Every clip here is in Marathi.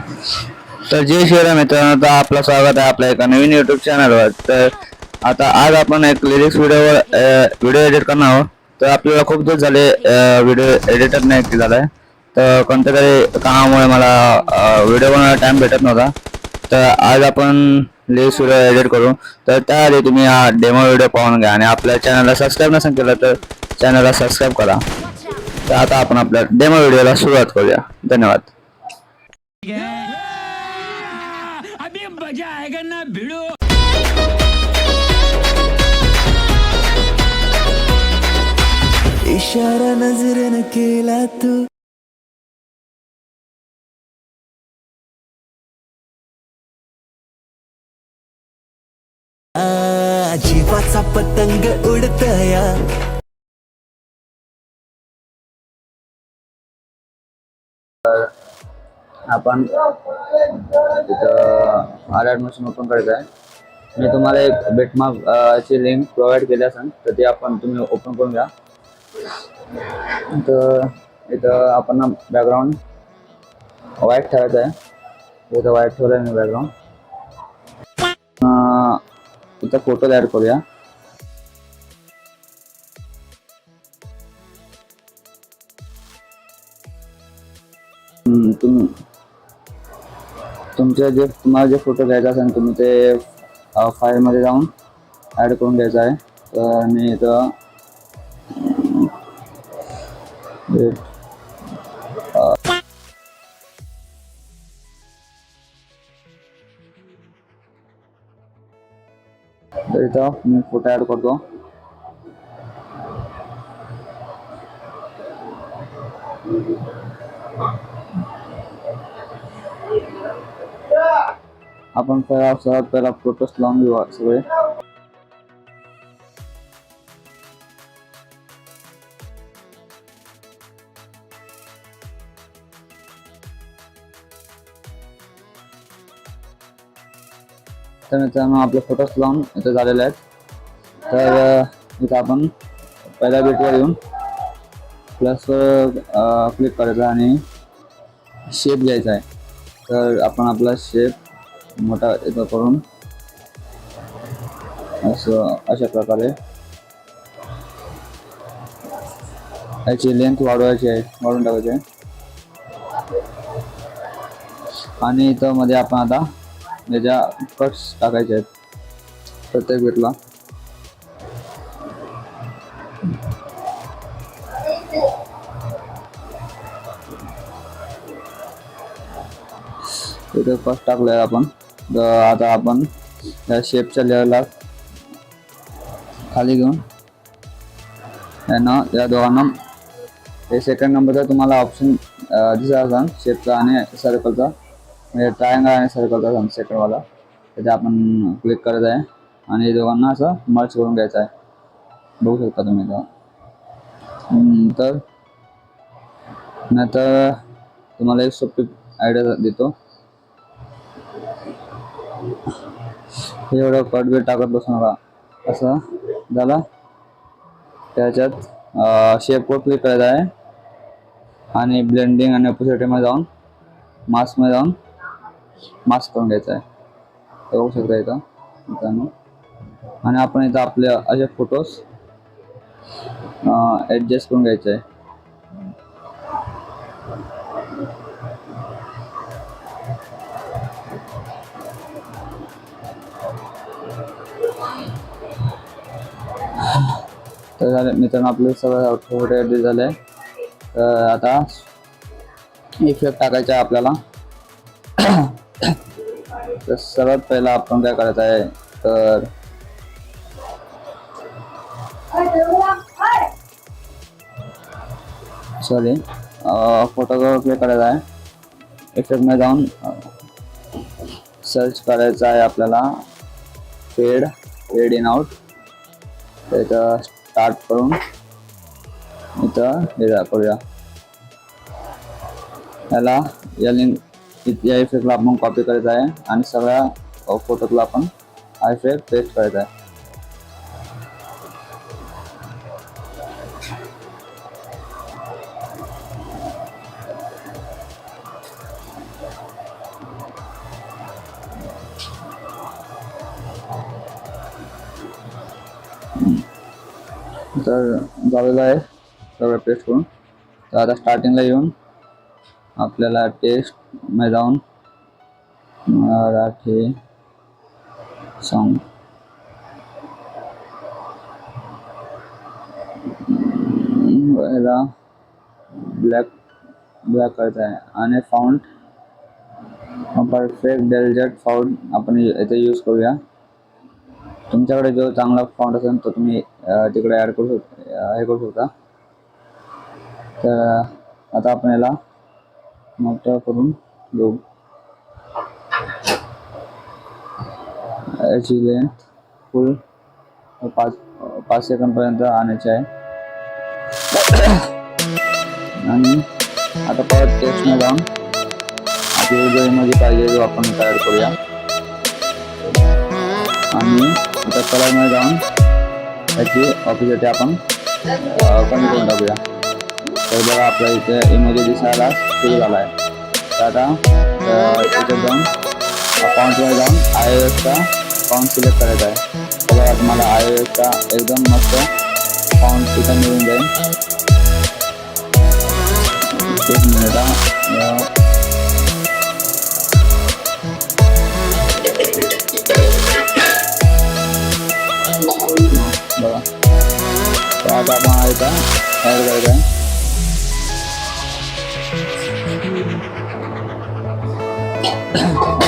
तर जय श्रीराम मित्रांनो, तर आपलं स्वागत आहे आपल्या एका नवीन यूट्यूब चॅनलवर. तर आता आज आपण एक लिरिक्स व्हिडिओ एडिट करणार आहोत. तर आपल्याला खूप दिवस झाले व्हिडिओ एडिटर नाही केलेला आहे. तर कोणत्या तरी कामामुळे मला व्हिडिओ बनवायला टाइम भेटत नव्हता. तर आज आपण लिरिक्स व्हिडिओ एडिट करू. तर त्याआधी तुम्ही हा डेमो व्हिडिओ पाहून घ्या आणि आपल्या चॅनलला सबस्क्राईब नसेल केलं तर चॅनलला सबस्क्राईब करा. तर आता आपण आपल्या डेमो व्हिडिओला सुरुवात करूया. धन्यवाद. अभी मजा आएगा ना भिड़ो. इशारा नजरेनं केला तू जीवाचा पतंग उडतया. आपण तिथं आर ॲडमिशन ओपन करायचं आहे. मी तुम्हाला एक बेटमार्क ची लिंक प्रोव्हाइड केली असेल तर ती आपण तुम्ही ओपन करून घ्या. तर इथं आपण बॅकग्राऊंड व्हाईट ठेवायचं आहे. इथं व्हाईट ठेवलं आहे मी बॅकग्राऊंड. इथं फोटो ॲड करूया. तुम्हाला जे फोटो घ्यायचा असेल तुम्ही ते फाईलमध्ये जाऊन ॲड करून घ्यायचं आहे. तर मी इथं मी फोटो ॲड करतो. आपण सर्वात पहिला फोटोस लावून घेऊ सगळे. तर मित्रांनो आपले फोटोस लावून इथे झालेले आहेत. तर इथं आपण पहिल्या बीटवर येऊन प्लसवर क्लिक करायचं आणि शेप घ्यायचा आहे. तर आपण आपला शेप मोठा इथं करून अशा प्रकारे याची लेंथ वाढवायची आहे, वाढवून टाकायची आहे. आणि इथं मध्ये आपण आता याच्या कट्स टाकायचे आहेत प्रत्येक बीटला. इथे कट टाकलंय आपण. आता आपण या शेपच्या लेवलला खाली घेऊन या दोघांना हे सेकंड नंबरचा तुम्हाला ऑप्शन दिसत असेल शेपचा आणि सर्कलचा, म्हणजे ट्रायंगल आणि सर्कलचा सेकंडवाला. त्याचे आपण क्लिक करायचं आहे आणि दोघांना असं मर्ज करून घ्यायचं आहे. बघू शकता तुम्ही तर नंतर तुम्हाला एक सोपी आयडिया देतो. एवढं कट बीट टाकत बसू नका. असं झालं त्याच्यात शेपवर क्लिक करायचं आहे आणि ब्लेंडिंग आणि ऑपोसिटीमध्ये जाऊन मास्कमध्ये जाऊन मास्क करून घ्यायचं आहे. बघू शकता इथं मित्रांनो. आणि आपण इथं आपले असे फोटोज ॲडजस्ट करून घ्यायचे आहे. तर झाले मित्रांनो आपले सगळं फोटो ॲडजस्ट झाले. तर आता इफेक्ट टाकायचा आहे आपल्याला. तर सर्वात पहिला आपण काय करायचं आहे तर फोटोवर क्लिक करायचा आहे. इफेक्टमध्ये जाऊन सर्च करायचं आहे आपल्याला फेड इन आउट. तर इथं स्टार्ट करून इथं हे करूया. याला या लिंक या इफेक्टला आपण कॉपी करायचा आहे आणि सगळ्या फोटोला आपण हा इफेक्ट पेस्ट करायचा आहे. तर झालेलं आहे सगळं पेस्ट करून. तर आता स्टार्टिंगला येऊन आपल्याला टेस्ट मध्ये जाऊन मराठी सॉन्ग ब्लॅक करायचं आहे आणि फाउंड परफेक्ट डेल्जट फाउंड आपण इथे यूज करूया. तुमच्याकडे जो चांगला फाउंड असेल तो तुम्ही तिकडे ॲड करू शकता. तर आता आपण याला मोठं करून घेऊ. याची लेंथ फुल 5 सेकंदपर्यंत आणायची आहे. आणि आता परत टेक्स्टमध्ये जाऊन आपल्याला जो इमोजी पाहिजे जो आपण ॲड करूया. आणि आता कलरमध्ये जाऊन याची ऑफिसिटी आपण कमी करून टाकूया. तर बघा आपल्या इथे इमोजी दिसायला सुरू झाला आहे. तर आता इथे जाऊन अकाउंटमध्ये जाऊन iOS चा अकाउंट सिलेक्ट करायचा आहे. तर बघा तुम्हाला iOS चा एकदम मस्त अकाउंट तिथं मिळून जाईल. एक मिनिट बघा. तर आता आपण इथं ॲड करायचं आहे.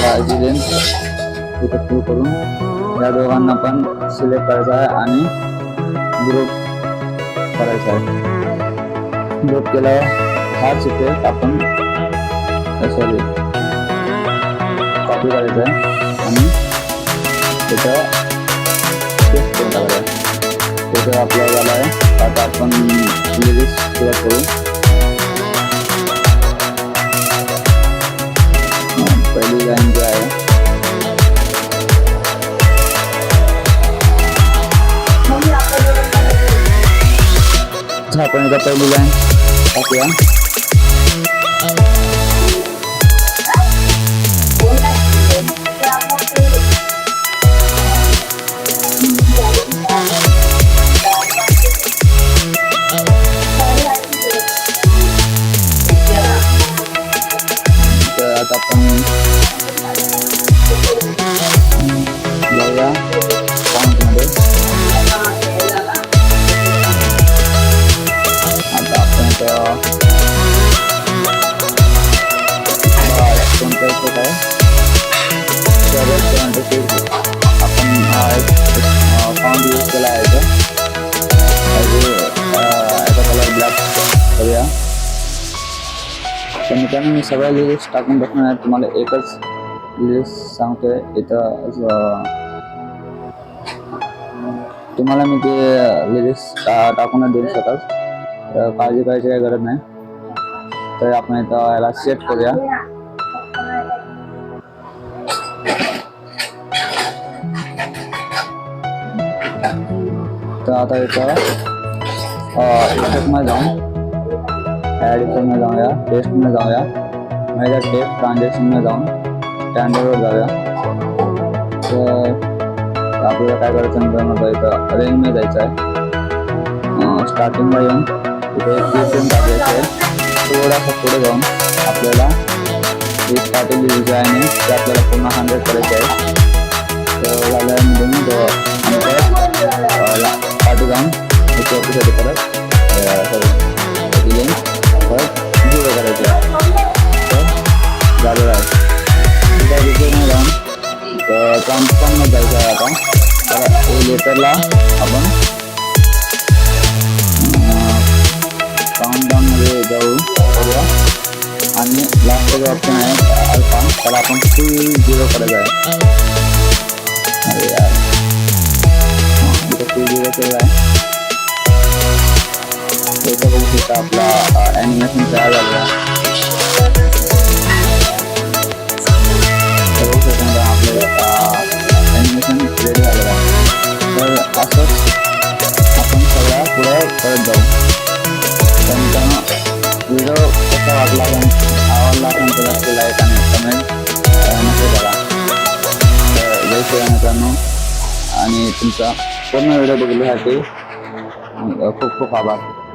याची लेंथ इथं फुल करून या दोघांना पण सिलेक्ट करायचं आहे आणि ग्रुप करायचा आहे. ग्रुप केल्यावर हाच इफेक्ट आपण सॉरी कॉपी करायचा आहे आणि तिथं पेस्ट करून टाकायचं आहे. तिथं आपला झाला आहे. आता आपण लिरिक्स सुरुवात करू. पहिली लाईन जी आहे आपण इथं पहिली लाईन टाकूया. तर आता आपण जाऊया फॉन्टमध्ये. आता आपण कोणतं इफेक्ट आहे आपण फॉन्ट यूज केला आहे. याचा कलर ब्लॅक करूया. तर मित्रांनो मी सगळ्या लिरिक्स टाकून बसणार आहे. तुम्हाला एकच लिरिक्स सांगतोय इथं. तुम्हाला मी ते लिरिक्स टाकून देऊ शकत. काळजी करायची काही गरज नाही. तर आपण इथं याला सेट करूया. तर आता इथं इफेक्टमध्ये जाऊन ॲड इफेक्टमध्ये जाऊया. टेस्टमध्ये जाऊया. माझ्या टेस्ट ट्रान्झॅक्शनमध्ये जाऊन स्टँडर्डवर जाऊया. तर आपल्याला काय करायचं नंतर इथं रेंजमध्ये जायचं आहे. स्टार्टिंगला येऊन इथे एक टाकायचं आहे. थोडासा पुढे जाऊन आपल्याला ही स्टार्टिंग जी आहे ते आपल्याला पुन्हा 100 करायचे आहे. तर झाल्यामधून पाठी जाऊन इथे ऑफिससाठी परत परत 0 करायचे. तर झालेलं आहे. त्या रिपेअरमध्ये जाऊन ट्रान्सफॉर्ममध्ये जायचं आहे. आता तर लेटरला आपण काउंटडाऊनमध्ये जाऊ करूया. आणि लास्टचा जो ऑप्शन आहे अल्फा त्याला आपण फुल 0 करायचं आहे. अरे यार इथं फुल 0 केलं आहे. इथं बघू शकता आपला ॲनिमेशन तयार झालेला आहे. बघू शकता आपलं ॲनिमेशन रेडी झालेलं आहे. तर असंच आपण सगळ्या पुढे करत जाऊ. तर मित्रांनो व्हिडिओ कसा वाटला आवडला असेल तर लाईक आणि कमेंट नक्की करा. तर जय श्रीराम मित्रांनो. आणि तुमचा पूर्ण व्हिडिओ बघण्यासाठी खूप खूप आभार.